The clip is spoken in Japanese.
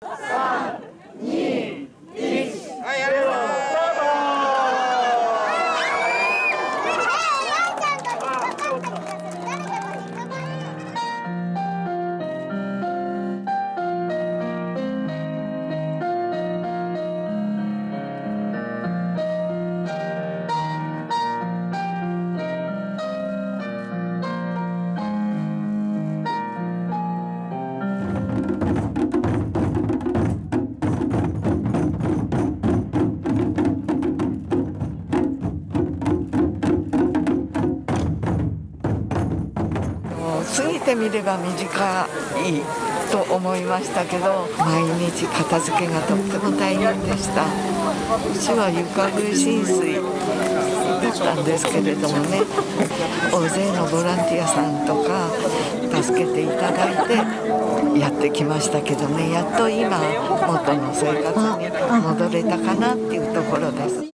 3、2、1、はい、やるぞ。過ぎてみれば短いと思いましたけど、毎日片付けがとっても大変でした。うちは床上浸水だったんですけれどもね、大勢のボランティアさんとか助けていただいてやってきましたけどね、やっと今元の生活に戻れたかなっていうところです。